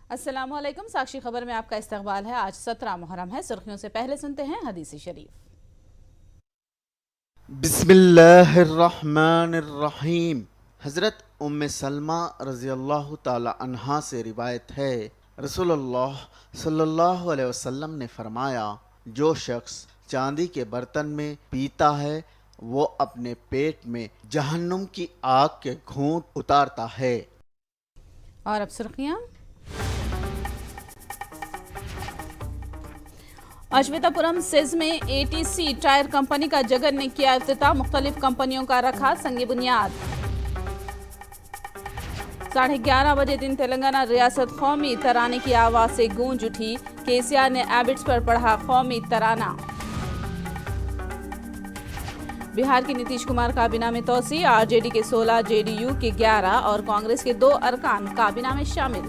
अस्सलामुअलैकुम। साक्षी खबर में आपका इस्तकबाल है। आज 17 मुहर्रम है। सुर्खियों से पहले सुनते हैं हदीस शरीफ। बिस्मिल्लाहिर्रहमानिर्रहीम। हज़रत उम्मे सलमा रज़ियल्लाहु ताला अन्हा से रिवायत है, रसूलुल्लाह सल्लल्लाहु अलैहि वसल्लम ने फरमाया, जो शख्स चांदी के बर्तन में पीता है वो अपने पेट में जहन्नुम की आग के घूंट उतारता है। और अब सुर्खियां। अश्वेतापुरम सिज में एटीसी टायर कंपनी का जगन ने किया इफ्तिताह। मुख्तलिफ कंपनियों का रखा संग बुनियाद। 11:30 बजे दिन तेलंगाना रियासत कौमी तराने की आवाज से गूंज उठी। केसीआर ने एबिट्स पर पढ़ा कौमी तराना। बिहार की नीतीश कुमार काबीना में तोसी। आरजेडी के 16, जेडीयू के 11 और कांग्रेस के 2 अरकान काबीना में शामिल।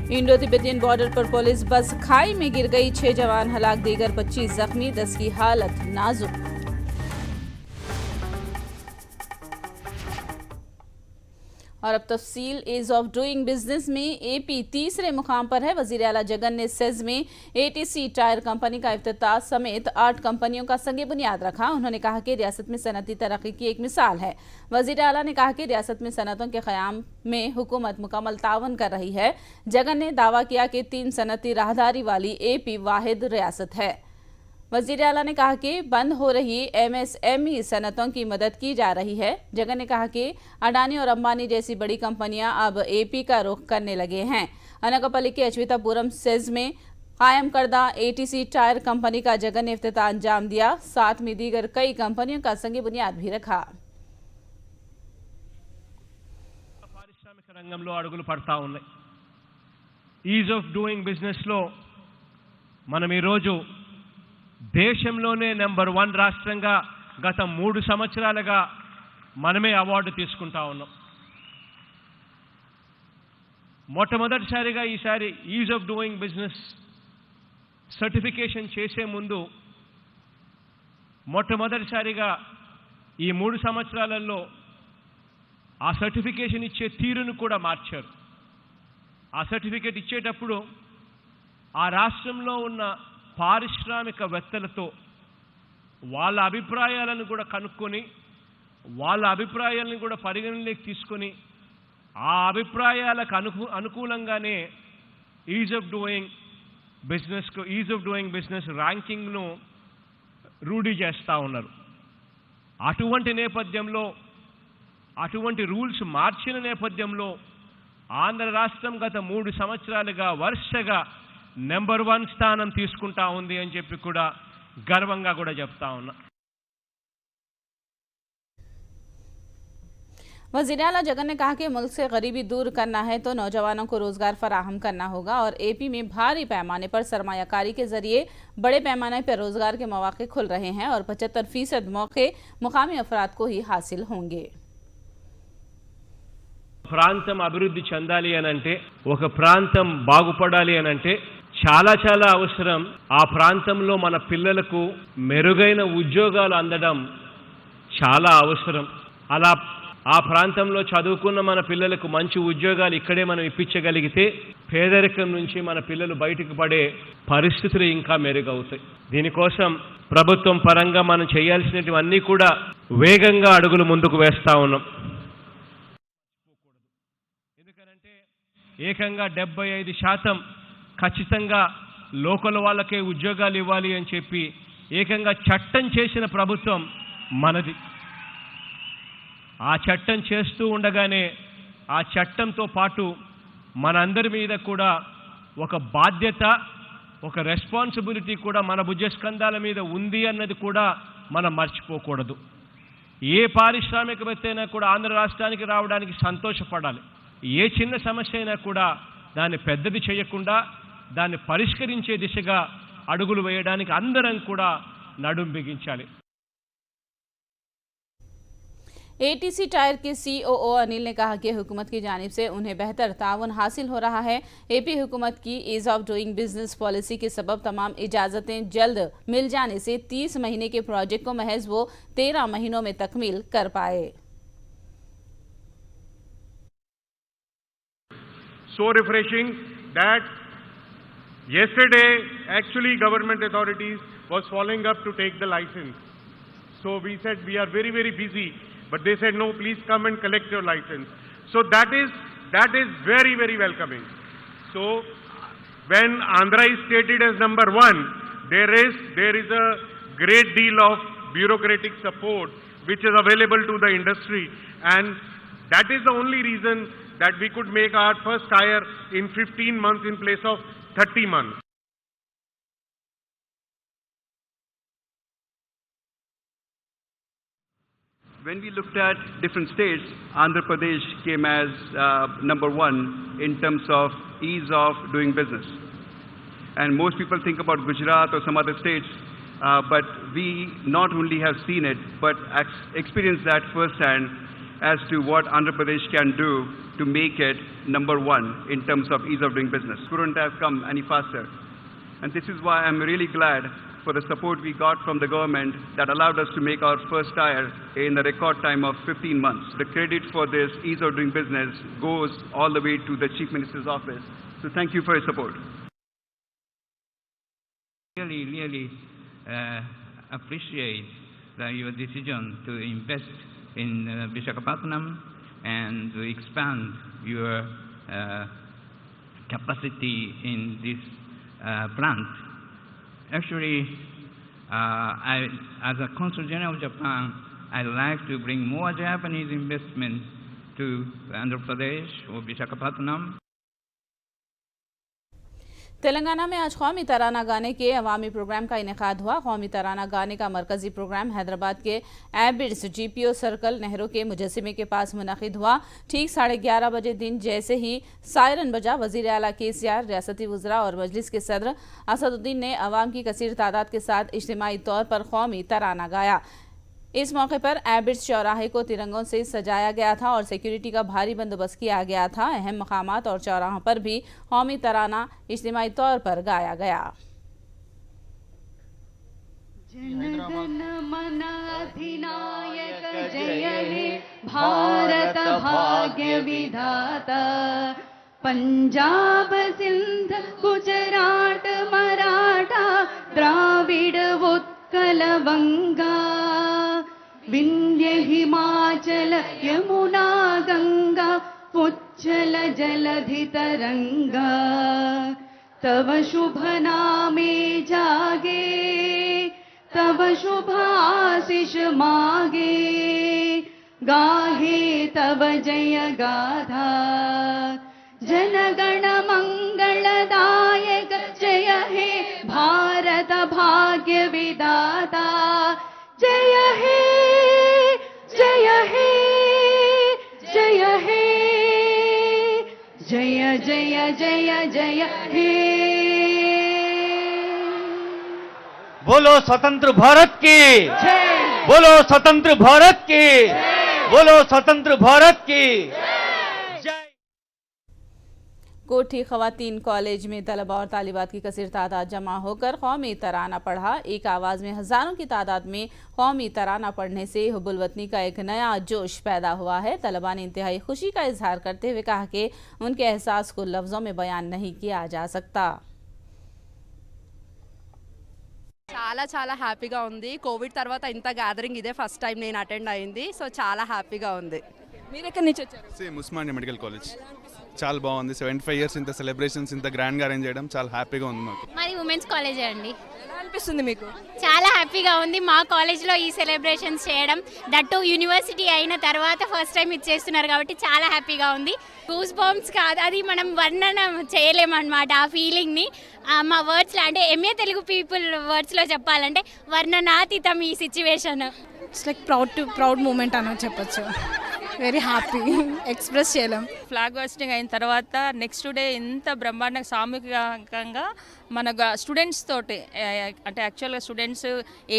इंडो तिब्बतियन बॉर्डर पर पुलिस बस खाई में गिर गई। 6 जवान हलाक, दीगर 25 जख्मी, 10 की हालत नाजुक। और अब तफसील। ईज ऑफ डूइंग बिजनेस में एपी तीसरे मुकाम पर है। वजीर आला जगन ने सेज में एटीसी टायर कंपनी का इफ्तिताह समेत 8 कंपनियों का संग बुनियाद रखा। उन्होंने कहा कि रियासत में सनती तरक्की की एक मिसाल है। वजीर आला ने कहा कि रियासत में सनतों के क़याम में हुकूमत मुकम्मल तावन कर रही है। जगन ने दावा किया कि 3 सनती राहदारी वाली एपी वाहिद रियासत है। वजीर आला ने कहा कि बंद हो रही एमएसएमई सनतों की मदद की जा रही है। जगन ने कहा कि अडानी और अंबानी जैसी बड़ी कंपनियां अब एपी का रुख करने लगे हैं। अनकापल्ली के अश्वेतापुरम सेज में कायम करदा एटीसी टायर कंपनी का जगन ने इफ्तिताह अंजाम दिया। साथ में दीगर कई कंपनियों का संग बुनियाद भी रखा। పారిశ్రామిక రంగంలో అడుగులు పడతా ఉన్నాయి। ఈజ్ ఆఫ్ డూయింగ్ బిజినెస్ లో మనం ఈ రోజు దేశంలోనే నెంబర్ 1 రాష్ట్రంగా గత 3 సంవత్సరాలుగా మనమే అవార్డు తీసుకుంటా ఉన్నాం। మొట్టమొదటిసారిగా ఈసారి is of doing business certification చేసే ముందు మొట్టమొదటిసారిగా ఈ 3 సంవత్సరాలలో ఆ సర్టిఫికేషన్ ఇచ్చే తీరును కూడా మార్చారు। ఆ సర్టిఫికేట్ ఇచ్చేటప్పుడు ఆ రాష్ట్రంలో ఉన్న పారిశ్రామికవేత్తలతో వాళ్ళ అభిప్రాయాలను కూడా కనుక్కొని వాళ్ళ అభిప్రాయాలను కూడా పరిగణనలోకి తీసుకొని ఆ అభిప్రాయాలకు అనుకూలంగానే ఈజ్ ఆఫ్ డూయింగ్ బిజినెస్ ర్యాంకింగ్ను రూఢీ చేస్తూ ఉన్నారు। అటువంటి నేపథ్యంలో అటువంటి రూల్స్ మార్చిన నేపథ్యంలో ఆంధ్ర రాష్ట్రం గత 3 సంవత్సరాలుగా వరుసగా నెంబర్ 1 స్థానం తీసుకుంటా ఉంది అని చెప్పి కూడా గర్వంగా కూడా చెప్తా ఉన్నా। वज़ीर आला जगन ने कहा कि मुल्क से गरीबी दूर करना है तो नौजवानों को रोजगार फराहम करना होगा और एपी में भारी पैमाने पर सरमायाकारी के जरिए बड़े पैमाने पर रोजगार के मौके खुल रहे हैं और 75% मौके मुकामी अफराद को ही हासिल होंगे। ప్రాంతం అభివృద్ధి చెందాలి అనంటే ఒక ప్రాంతం బాగుపడాలి అనంటే చాలా అవసరం ఆ ప్రాంతంలో మన పిల్లలకు మెరుగైన ఉద్యోగాలు అందడం చాలా అవసరం। అలా ఆ ప్రాంతంలో చదువుకున్న మన పిల్లలకు మంచి ఉద్యోగాలు ఇక్కడే మనం ఇప్పించగలిగితే పేదరికం నుంచి మన పిల్లలు బయటకు పడే పరిస్థితులు ఇంకా మెరుగవుతాయి। దీనికోసం ప్రభుత్వం పరంగా మనం చేయాల్సినవన్నీ కూడా వేగంగా అడుగులు ముందుకు వేస్తా ఉన్నాం। ఎందుకంటే ఏకంగా 75% ఖచ్చితంగా లోకల్ వాళ్ళకే ఉద్యోగాలు ఇవ్వాలి అని చెప్పి ఏకంగా చట్టం చేసిన ప్రభుత్వం మనది। ఆ చట్టం చేస్తూ ఉండగానే ఆ చట్టంతో పాటు మనందరి మీద కూడా ఒక బాధ్యత, ఒక రెస్పాన్సిబిలిటీ కూడా మన భుజస్కంధాల మీద ఉంది అన్నది కూడా మనం మర్చిపోకూడదు। ఏ పారిశ్రామికవేత్త అయినా కూడా ఆంధ్ర రాష్ట్రానికి రావడానికి సంతోషపడాలి। ఏ చిన్న సమస్య అయినా కూడా దాన్ని పెద్దది చేయకుండా దాన్ని పరిష్కరించే దిశగా అడుగులు వేయడానికి అందరం కూడా నడుం బిగించాలి। एटीसी टायर के सीओओ अनिल ने कहा कि हुकूमत की जानिब से उन्हें बेहतर ताउन हासिल हो रहा है। एपी हुकूमत की ease of doing business policy के सबब तमाम इजाज़तें जल्द मिल जाने से 30 महीने के प्रोजेक्ट को महज वो 13 महीनों में तकमील कर पाए। so refreshing that yesterday actually government authorities was following up to take the license. So we said we are very, very busy, but they said no, please come and collect your license. So that is very, very welcoming. So when Andhra is stated as number one, there is a great deal of bureaucratic support which is available to the industry, and that is the only reason that we could make our first hire in 15 months in place of 30 months. When we looked at different states, Andhra Pradesh came as number one in terms of ease of doing business. And most people think about Gujarat or some other states, but we not only have seen it, but experienced that firsthand as to what Andhra Pradesh can do to make it number one in terms of ease of doing business. Couldn't have come any faster. And this is why I'm really glad for the support we got from the government that allowed us to make our first hire in a record time of 15 months. The credit for this ease of doing business goes all the way to the Chief Minister's office. So thank you for your support. Really appreciate your decision to invest in Visakhapatnam and to expand your capacity in this plant. Actually, as a Consul General of Japan, I'd like to bring more Japanese investment to Andhra Pradesh or Visakhapatnam. Telangana में आज कौमी तराना गाने के अवामी programme का इनेकाद हुआ। कौमी तराना गाने का मरकजी प्रोग्राम हैदराबाद के एबिड्स GPO सर्कल नेहरू के मुजस्सिमे के पास मुनक़िद हुआ। ठीक 11:30 बजे दिन जैसे ही सायरन बजा, वज़ीर आला KCR, रियासती वज़रा और मजलिस के सदर असदुद्दीन ने अवाम की कसीर तादाद के साथ इज्तिमाई तौर पर कौमी तराना गाया। इस मौके पर एबिड्स चौराहे को तिरंगों से सजाया गया था और सिक्योरिटी का भारी बंदोबस्त किया गया था। अहम मकामात और चौराहों पर भी कौमी तराना इज्तिमाई तौर पर गाया गया। जनगण मन अधिनायक जय हे भारत भाग्य विधाता, पंजाब सिंध गुजरात मराठा द्राविड उत्कल बंगा, विंध्य हिमाचल यमुना गंगा उच्चल जलधि तरंगा, तव शुभ नामे जागे तब शुभ आशीष मागे, गाहे तब जय गाथा, जनगण मंगलदायक जय हे भारत भाग्य विधाता, जय हे जय हे जय हे जय जय जय जय हे। बोलो स्वतंत्र भारत की जय, बोलो स्वतंत्र भारत की, बोलो स्वतंत्र भारत की जय। कोठी खवातीन कॉलेज में तलबा और तालिबात की कसीर तादाद जमा होकर कौमी तराना पढ़ा। एक आवाज़ में हज़ारों की तादाद में कौमी तराना पढ़ने से हुब्बुल वतनी का एक नया जोश पैदा हुआ है। तलबा ने इंतहाई खुशी का इजहार करते हुए कहा कि उनके एहसास को लफ्ज़ों में बयान नहीं किया जा सकता। చాలా చాలా హ్యాపీగా ఉంది। కోవిడ్ తర్వాత ఇంత గ్యాదరింగ్ ఇదే ఫస్ట్ టైం నేను అటెండ్ అయింది, సో చాలా హ్యాపీగా ఉంది। మీరు ఎక్కడి నుంచి వచ్చారు? Same Osmania medical college. చాలా బాగుంది. 75 years ఇంత సెలబ్రేషన్స్ ఇంత గ్రాండ్గా అరేంజ్ చేయడం చాలా హ్యాపీగా ఉంది మాకు. మాది ఉమెన్స్ కాలేజే అండి. ఎలా అనిపిస్తుంది మీకు? చాలా హ్యాపీగా ఉంది మా కాలేజ్లో ఈ సెలబ్రేషన్స్ చేయడం, దట్టు యూనివర్సిటీ అయిన తర్వాత ఫస్ట్ టైం ఇది చేస్తున్నారు కాబట్టి చాలా హ్యాపీగా ఉంది. గూస్ బాంబ్స్ కాదు, అది మనం వర్ణన చేయలేమన్నమాట ఆ ఫీలింగ్ని. మా వర్డ్స్లో అంటే ఎంఏ తెలుగు పీపుల్ వర్డ్స్లో చెప్పాలంటే వర్ణనాతీతం ఈ situation. It's like proud moment అని చెప్పొచ్చు. వెరీ హ్యాపీ, ఎక్స్ప్రెస్ చేయలేం. ఫ్లాగ్ హోస్టింగ్ అయిన తర్వాత నెక్స్ట్ డే ఇంత బ్రహ్మాండంగా సామూహికంగా మన స్టూడెంట్స్ తోటి, అంటే యాక్చువల్గా స్టూడెంట్స్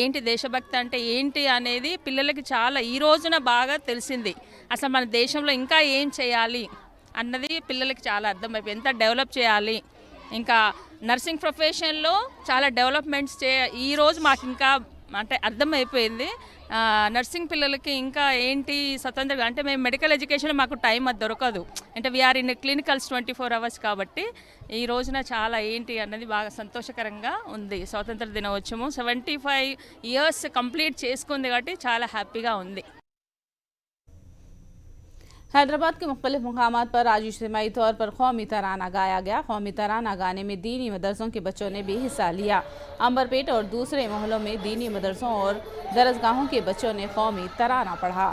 ఏంటి దేశభక్తి అంటే ఏంటి అనేది పిల్లలకి చాలా ఈ రోజున బాగా తెలిసింది. అసలు మన దేశంలో ఇంకా ఏం చేయాలి అన్నది పిల్లలకి చాలా అర్థమైపోయింది. ఎంత డెవలప్ చేయాలి, ఇంకా నర్సింగ్ ప్రొఫెషన్లో చాలా డెవలప్మెంట్స్ ఈరోజు మాకు ఇంకా అంటే అర్థమైపోయింది. నర్సింగ్ పిల్లలకి ఇంకా ఏంటి స్వతంత్రంగా అంటే మేము మెడికల్ ఎడ్యుకేషన్ మాకు టైం అది దొరకదు, అంటే వీఆర్ ఇన్ క్లినికల్స్ 24 hours కాబట్టి ఈ రోజున చాలా ఏంటి అన్నది బాగా సంతోషకరంగా ఉంది. స్వాతంత్ర దినోత్సవం 75 years కంప్లీట్ చేసుకుంది కాబట్టి చాలా హ్యాపీగా ఉంది. हैदराबाद के मुख्तलिफ मुकामात पर आज इज्तिमाई तौर पर कौमी तराना गाया गया। कौमी तराना गाने में दीनी मदरसों के बच्चों ने भी हिस्सा लिया। अंबरपेट और दूसरे मोहल्लों में दीनी मदरसों और दरसगाहों के बच्चों ने कौमी तराना पढ़ा।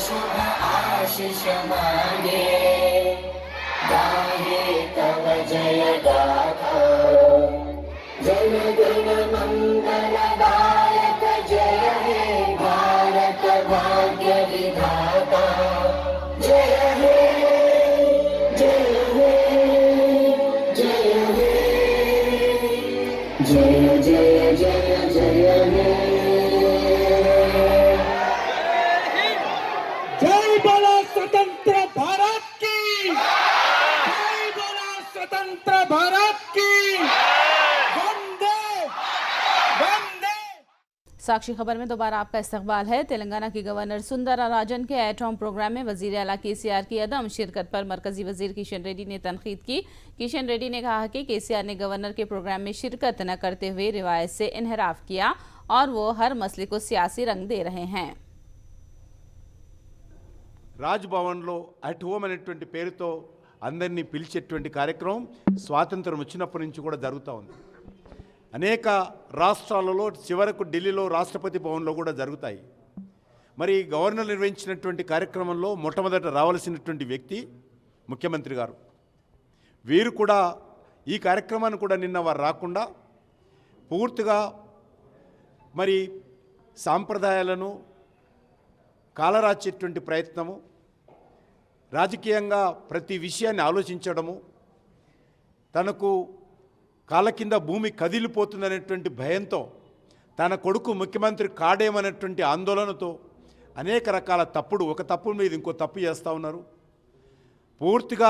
शुभ आशीष मांगे गाहे तव जय गाथा जय दिन मंगलदायक जय हे भारत भाग्य विधाता जय हे जय हे जय हे जय जय जय जय हे स्वतंत्र भारत की, जय बोलो स्वतंत्र भारत की, वंदे वंदे। साक्षी खबर में दोबारा आपका इस्तकबाल है। तेलंगाना की गवर्नर सुंदरा राजन के एटॉम प्रोग्राम में वजीर आला केसीआर की अदम शिरकत पर मरकजी वजीर किशन रेड्डी ने तनकीद की। किशन रेड्डी ने कहा कि केसीआर ने गवर्नर के प्रोग्राम में शिरकत न करते हुए रिवायत से इनहराफ किया और वो हर मसले को सियासी रंग दे रहे हैं। రాజ్భవన్లో అట్ హోమ్ అనేటువంటి పేరుతో అందరినీ పిలిచేటువంటి కార్యక్రమం స్వాతంత్రం వచ్చినప్పటి నుంచి కూడా జరుగుతూ ఉంది. అనేక రాష్ట్రాలలో చివరకు ఢిల్లీలో రాష్ట్రపతి భవన్లో కూడా జరుగుతాయి. మరి గవర్నర్ నిర్వహించినటువంటి కార్యక్రమంలో మొట్టమొదట రావాల్సినటువంటి వ్యక్తి ముఖ్యమంత్రి గారు. వీరు కూడా ఈ కార్యక్రమాన్ని కూడా నిన్న వారు రాకుండా పూర్తిగా మరి సాంప్రదాయాలను కాలరాచేటువంటి ప్రయత్నము, రాజకీయంగా ప్రతి విషయాన్ని ఆలోచించడము, తనకు కాళ్ళ కింద భూమి కదిలిపోతుందనేటువంటి భయంతో తన కొడుకు ముఖ్యమంత్రి కాడేమనేటువంటి ఆందోళనతో అనేక రకాల తప్పుడు ఒక తప్పు మీద ఇంకో తప్పు చేస్తూ ఉన్నారు. పూర్తిగా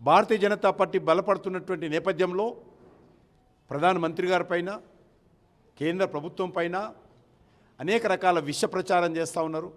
భారతీయ జనతా పార్టీ బలపడుతున్నటువంటి నేపథ్యంలో ప్రధానమంత్రి గారి పైన కేంద్ర ప్రభుత్వం పైన అనేక రకాల విష ప్రచారం చేస్తూ ఉన్నారు.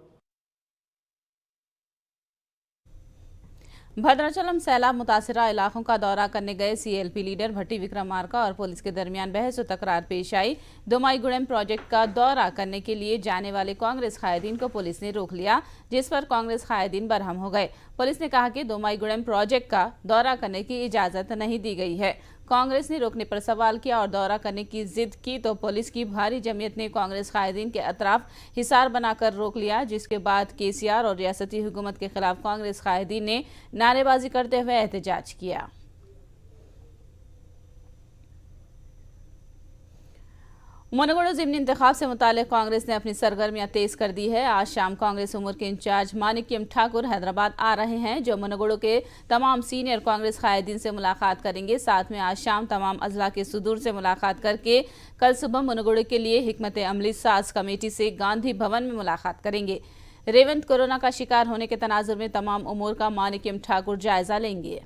भद्राचलम सैलाब मुतासिरा इलाकों का दौरा करने गए सीएलपी लीडर भट्टी विक्रमार्का और पुलिस के दरमियान बहस और तकरार पेश आई। दोमाईगुड़म प्रोजेक्ट का दौरा करने के लिए जाने वाले कांग्रेस कायदीन को पुलिस ने रोक लिया, जिस पर कांग्रेस कायदीन बरहम हो गए। पुलिस ने कहा कि दोमाईगुड़म प्रोजेक्ट का दौरा करने की इजाजत नहीं दी गई है। कांग्रेस ने रोकने पर सवाल किया और दौरा करने की जिद की तो पुलिस की भारी जमीयत ने कांग्रेस कायदीन के अतराफ हिसार बनाकर रोक लिया, जिसके बाद केसीआर और रियासती हुकूमत के खिलाफ कांग्रेस कायदीन ने नारेबाजी करते हुए एहतजाज किया। मुनगुड़ ज़िमनी इंतखाब से मुतालिक कांग्रेस ने अपनी सरगर्मियां तेज कर दी है। आज शाम कांग्रेस उमर के इंचार्ज मानिक्यम ठाकुर हैदराबाद आ रहे हैं, जो मुनगुड़ के तमाम सीनियर कांग्रेस कायदीन से मुलाकात करेंगे। साथ में आज शाम तमाम अजला के सुदूर से मुलाकात करके कल सुबह मुनगुड़ के लिए हिकमत अमली साज कमेटी से गांधी भवन में मुलाकात करेंगे। रेवंत कोरोना का शिकार होने के तनाजुर में तमाम उमूर का मानिक्यम ठाकुर जायजा लेंगे।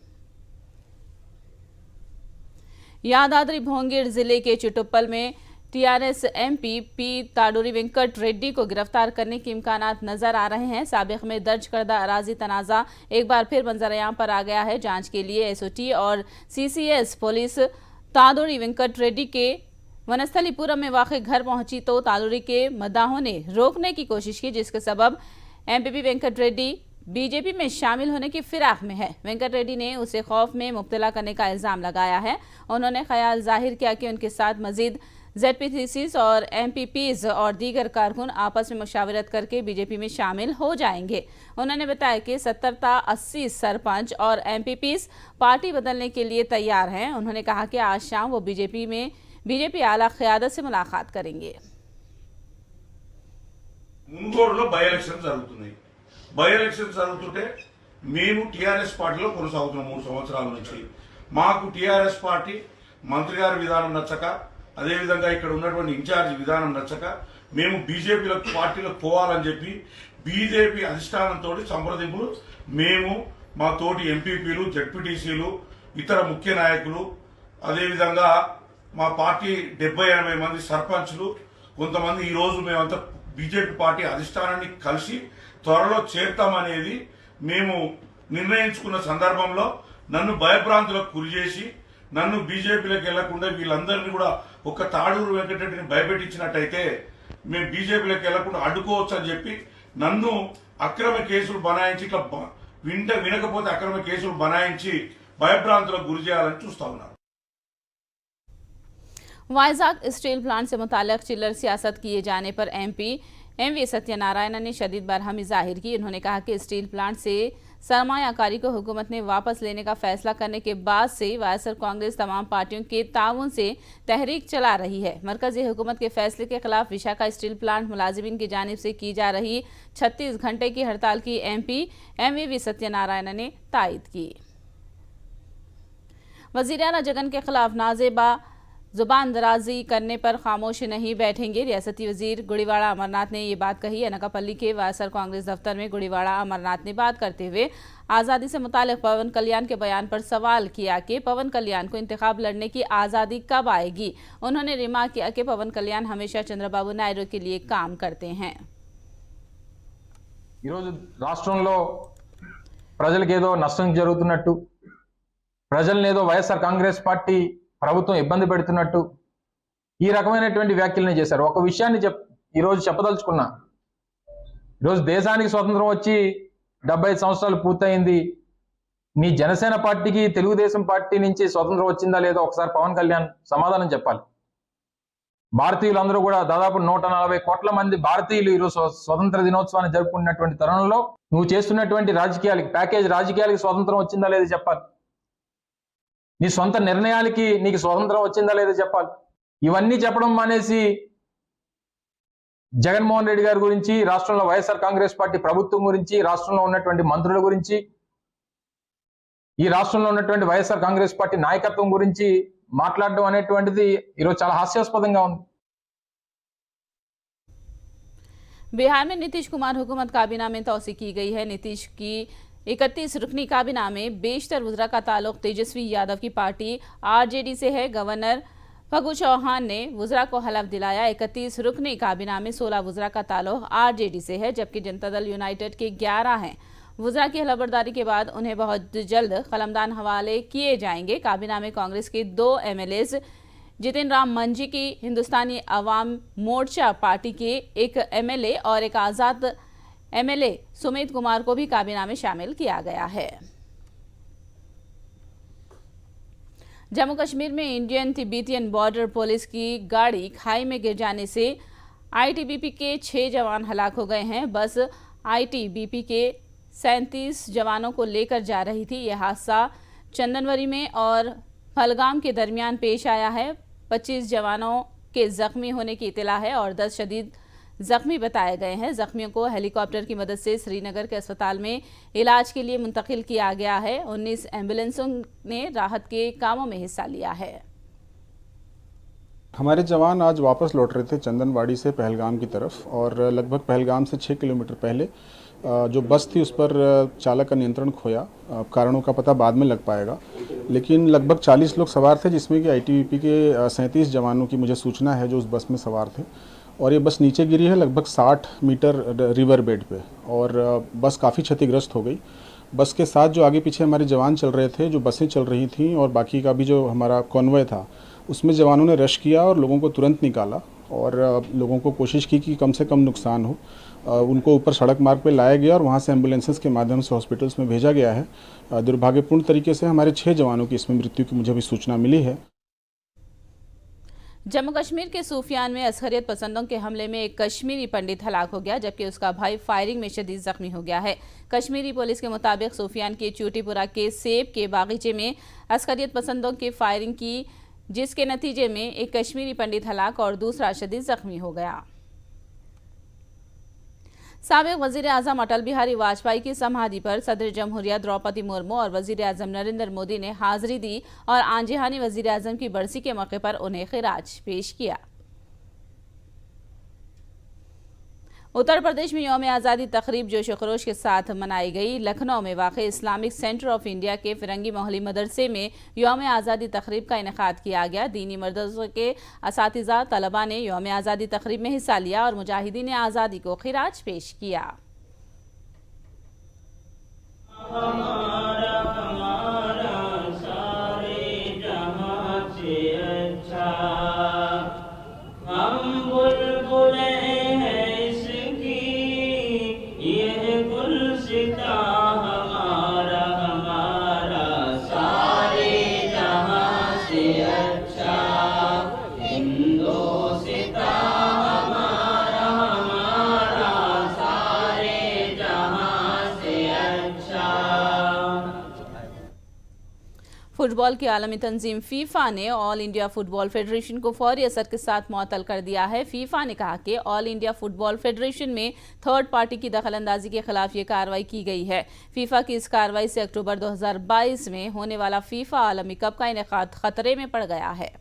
यादाद्री भोंगीर जिले के चिटुप्पल में TRS MP P Taduri Venkat Reddy को गिरफ्तार करने के इम्कानात नजर आ रहे हैं। साबिक में दर्ज करदा अराजी तनाज़ा एक बार फिर मंजर-ए-आम पर आ गया है। जांच के लिए एसओटी और सीसीएस पुलिस ताडूरी वेंकट रेड्डी के वनस्थलीपुरम में वाक़ घर पहुंची तो ताडूरी के मद्दाहों ने रोकने की कोशिश की, जिसके सबब एमपी वेंकट रेड्डी बीजेपी में शामिल होने की फिराक में है। वेंकट रेड्डी ने उसे खौफ में मुब्तला करने का इल्ज़ाम लगाया है। उन्होंने ख्याल जाहिर किया कि उनके साथ मजीद ZP3Cs और MPPs और दीगर कारकुन आपस में मुशावरत करके बीजेपी में शामिल हो जाएंगे। उन्होंने बताया कि 70 ता 80 सरपंच और MPPs पार्टी बदलने के लिए तैयार हैं। उन्होंने कहा कि आज शाम वो बीजेपी आला क़यादत से मुलाकात करेंगे। మునుగోడులో బై ఎలక్షన్ జరుగుతున్నాయి. బై ఎలక్షన్ జరుగుతుంటే మేము టీఆర్ఎస్ పార్టీలో కొనసాగుతున్నాం 3 సంవత్సరాల నుంచి. మాకు టీఆర్ఎస్ పార్టీ మంత్రి గారి విధానం నచ్చక అదేవిధంగా ఇక్కడ ఉన్నటువంటి ఇన్ఛార్జ్ విధానం నచ్చక మేము బీజేపీలకు పార్టీలకు పోవాలని చెప్పి బీజేపీ అధిష్టానంతో సంప్రదింపులు మేము మా తోటి ఎంపీపీలు జడ్పీటీసీలు ఇతర ముఖ్య నాయకులు అదేవిధంగా మా పార్టీ 70-80 మంది సర్పంచ్లు కొంతమంది ఈ రోజు మేమంతా బీజేపీ పార్టీ అధిష్టానాన్ని కలిసి త్వరలో చేర్తామనేది మేము నిర్ణయించుకున్న సందర్భంలో నన్ను భయభ్రాంతులకు గురి చేసి నన్ను బీజేపీలోకి వెళ్లకుండా వీళ్ళందరినీ కూడా ఒక తాడూరు వెంకటరెడ్డిని భయపెట్టించినట్టయితే మేము బీజేపీలోకి వెళ్లకుండా అడ్డుకోవచ్చు అని చెప్పి నన్ను అక్రమ కేసులు బనాయించి ఇట్లా వినకపోతే అక్రమ కేసులు బనాయించి భయభ్రాంతులకు గురి చేయాలని చూస్తా ఉన్నారు. वाइजाग स्टील प्लांट से मुताल्लिक चिल्लर सियासत किए जाने पर एमपी एमवी सत्यनारायण ने शदीद बरहमी जाहिर की। उन्होंने कहा कि स्टील प्लांट से सरमायाकारी को हुकूमत ने वापस लेने का फैसला करने के बाद से वायएसआर कांग्रेस तमाम पार्टियों के ताउन से तहरीक चला रही है। मरकजी हुकूमत के फैसले के खिलाफ विशाखा स्टील प्लांट मुलाजिमीन की जानिब से की जा रही 36 घंटे की हड़ताल की एमपी एमवी सत्यनारायण ने तायद की। वज़ीर आला जगन के खिलाफ नाजेबा जुबान दराजी करने पर खामोश नहीं बैठेंगे। रियासती वजीर गुड़ीवाड़ा अमरनाथ ने ये बात कही। अनकापल्ली के वायएसआर कांग्रेस दफ्तर में गुड़ीवाड़ा अमरनाथ ने बात करते हुए आज़ादी से मुताल्लिक पवन कल्याण के बयान पर सवाल किया कि पवन कल्याण को इंतखाब लड़ने की आज़ादी कब आएगी। उन्होंने रिमार्क किया कि पवन कल्याण हमेशा चंद्रबाबू नायडू के लिए काम करते हैं। రాష్ట్రంలో ప్రజలకేదో నష్టం జరుగుతున్నట్టు ప్రజలనేదో వైఎస్ఆర్ కాంగ్రెస్ పార్టీ ప్రభుత్వం ఇబ్బంది పెడుతున్నట్టు ఈ రకమైనటువంటి వ్యాఖ్యలను చేశారు. ఒక విషయాన్ని ఈరోజు చెప్పదలుచుకున్నా. ఈరోజు దేశానికి స్వతంత్రం వచ్చి 75 సంవత్సరాలు పూర్తయింది. మీ జనసేన పార్టీకి తెలుగుదేశం పార్టీ నుంచి స్వతంత్రం వచ్చిందా లేదో ఒకసారి పవన్ కళ్యాణ్ సమాధానం చెప్పాలి. భారతీయులందరూ కూడా దాదాపు 140 కోట్ల మంది భారతీయులు ఈరోజు స్వతంత్ర దినోత్సవాన్ని జరుపుకున్నటువంటి తరుణంలో నువ్వు చేస్తున్నటువంటి రాజకీయాలకి ప్యాకేజ్ రాజకీయాలకి స్వతంత్రం వచ్చిందా లేదో చెప్పాలి. నీ సొంత నిర్ణయాలకి నీకు స్వతంత్రం వచ్చిందా లేదో చెప్పాలి. ఇవన్నీ చెప్పడం మానేసి జగన్మోహన్ రెడ్డి గారి గురించి, రాష్ట్రంలో వైఎస్ఆర్ కాంగ్రెస్ పార్టీ ప్రభుత్వం గురించి, రాష్ట్రంలో ఉన్నటువంటి మంత్రుల గురించి, ఈ రాష్ట్రంలో ఉన్నటువంటి వైఎస్ఆర్ కాంగ్రెస్ పార్టీ నాయకత్వం గురించి మాట్లాడడం అనేటువంటిది ఈరోజు చాలా హాస్యాస్పదంగా ఉంది. बिहार में नीतीश कुमार हुकूमत काबीना में तौसी की गई है। नीतीश की 31 रुकनी काबीना में बेशतर वज़रा का ताल्लुक तेजस्वी यादव की पार्टी आरजेडी से है। गवर्नर फगू चौहान ने वज़रा को हलफ दिलाया। 31 रुकनी काबीना में 16 वज़रा का ताल्लुक आरजेडी से है, जबकि जनता दल यूनाइटेड के 11 हैं। वज़रा की हलफबरदारी के बाद उन्हें बहुत जल्द कलमदान हवाले किए जाएंगे। काबीना में कांग्रेस के 2 MLAs जितिन राम मंझी की हिंदुस्तानी अवाम मोर्चा पार्टी के एक MLA और एक आज़ाद MLA सुमित कुमार को भी काबीना में शामिल किया गया है। जम्मू कश्मीर में इंडियन तिब्बतियन बॉर्डर पुलिस की गाड़ी खाई में गिर जाने से ITBP के 6 जवान हलाक हो गए हैं। बस ITBP के 37 जवानों को लेकर जा रही थी। यह हादसा चंदनवरी में और फलगाम के दरमियान पेश आया है। 25 जवानों के जख्मी होने की इतला है और 10 शदीद जख्मी बताए गए हैं। जख्मियों को हेलीकॉप्टर की मदद से श्रीनगर के अस्पताल में इलाज के लिए मुंतकिल किया गया है। 19 एम्बुलेंसों ने राहत के कामों में हिस्सा लिया है। हमारे जवान आज वापस लौट रहे थे चंदनवाड़ी से पहलगाम की तरफ, और लगभग पहलगाम से 6 किलोमीटर पहले जो बस थी उस पर चालक का नियंत्रण खोया। कारणों का पता बाद में लग पाएगा, लेकिन लगभग 40 लोग सवार थे, जिसमें कि ITBP के 37 जवानों की मुझे सूचना है जो उस बस में सवार थे। और ये बस नीचे गिरी है लगभग 60 मीटर रिवर बेड पे, और बस काफ़ी क्षतिग्रस्त हो गई। बस के साथ जो आगे पीछे हमारे जवान चल रहे थे, जो बसें चल रही थीं, और बाकी का भी जो हमारा कॉन्वॉय था, उसमें जवानों ने रश किया और लोगों को तुरंत निकाला, और लोगों को कोशिश की कि कम से कम नुकसान हो। उनको ऊपर सड़क मार्ग पे लाया गया और वहाँ से एम्बुलेंसेस के माध्यम से हॉस्पिटल्स में भेजा गया है। दुर्भाग्यपूर्ण तरीके से हमारे 6 जवानों की इसमें मृत्यु की मुझे भी सूचना मिली है। जम्मू कश्मीर के सूफियान में असखरियत पसंदों के हमले में एक कश्मीरी पंडित हलाक हो गया, जबकि उसका भाई फायरिंग में शदीद जख्मी हो गया है। कश्मीरी पुलिस के मुताबिक सूफियान के चूटीपुरा के सेब के बागीचे में असखरियत पसंदों की फायरिंग की, जिसके नतीजे में एक कश्मीरी पंडित हलाक और दूसरा शदीद जख्मी हो गया। साबिक वजीर आजम अटल बिहारी वाजपेयी की समाधि पर सदर जमहूरिया द्रौपदी मुर्मू और वजीर आजम नरेंद्र मोदी ने हाजिरी दी और आंजहानी वजीर आजम की बरसी के मौके पर उन्हें खिराज पेश किया। उत्तर प्रदेश में यौम आज़ादी तकरीब जोश खरोश के साथ मनाई गई। लखनऊ में वाक़ इस्लामिक सेंटर ऑफ इंडिया के फिरंगी मोहल्ली मदरसे में यौम आज़ादी तकरीब का इनेकाद किया गया। दीनी मदरसों के असातिज़ा तलबा ने यौम आज़ादी तकरीब में हिस्सा लिया और मुजाहिदीन आज़ादी को खिराज पेश किया। फुटबॉल की आलमी तंजीम फीफा ने ऑल इंडिया फुटबॉल फेडरेशन को फौरी असर के साथ मुअत्तल कर दिया है। फीफा ने कहा कि ऑल इंडिया फुटबॉल फेडरेशन में थर्ड पार्टी की दखलंदाजी के खिलाफ ये कार्रवाई की गई है। फीफा की इस कार्रवाई से अक्टूबर 2022 में होने वाला फीफा आलमी कप का इनेकाद खतरे में पड़ गया है।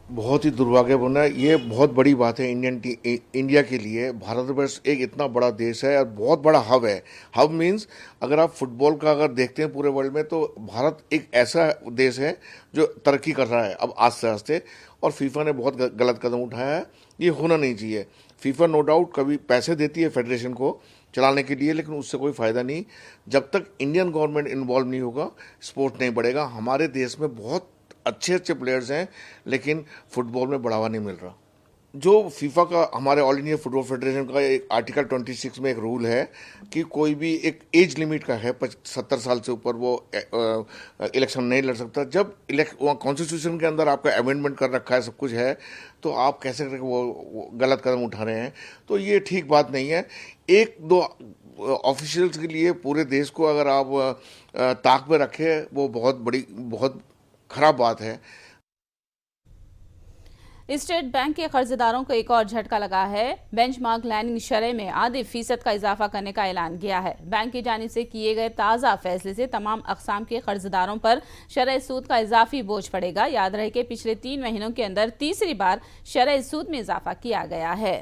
बहुत ही दुर्भाग्यपूर्ण है। ये बहुत बड़ी बात है इंडिया के लिए। भारतवर्ष एक इतना बड़ा देश है और बहुत बड़ा हब है। हब मीन्स अगर आप फुटबॉल का अगर देखते हैं पूरे वर्ल्ड में, तो भारत एक ऐसा देश है जो तरक्की कर रहा है अब आस्ते आस्ते, और फीफा ने बहुत गलत कदम उठाया है। ये होना नहीं चाहिए। फीफा नो डाउट कभी पैसे देती है फेडरेशन को चलाने के लिए, लेकिन उससे कोई फ़ायदा नहीं। जब तक इंडियन गवर्नमेंट इन्वॉल्व नहीं होगा, स्पोर्ट नहीं बढ़ेगा। हमारे देश में बहुत अच्छे अच्छे प्लेयर्स हैं, लेकिन फुटबॉल में बढ़ावा नहीं मिल रहा। जो फीफा का, हमारे ऑल इंडिया फुटबॉल फेडरेशन का एक आर्टिकल 26 में एक रूल है कि कोई भी एक एज लिमिट का है, 70 साल से ऊपर वो इलेक्शन नहीं लड़ सकता। जब कॉन्स्टिट्यूशन के अंदर आपका अमेंडमेंट कर रखा है, सब कुछ है, तो आप कैसे वो गलत कदम उठा रहे हैं? तो ये ठीक बात नहीं है। एक दो ऑफिशियल्स के लिए पूरे देश को अगर आप ताक पे रखें, वो बहुत खराब बात है। स्टेट बैंक के कर्जदारों को एक और झटका लगा है। बेंचमार्क लैंडिंग शरह में आधे फीसद का इजाफा करने का ऐलान किया है। बैंक की जानिब से किए गए ताज़ा फैसले से तमाम अक़साम के कर्जदारों पर शरह सूद का इजाफी बोझ पड़ेगा। याद रहे कि पिछले 3 महीनों के अंदर तीसरी बार शरह सूद में इजाफा किया गया है।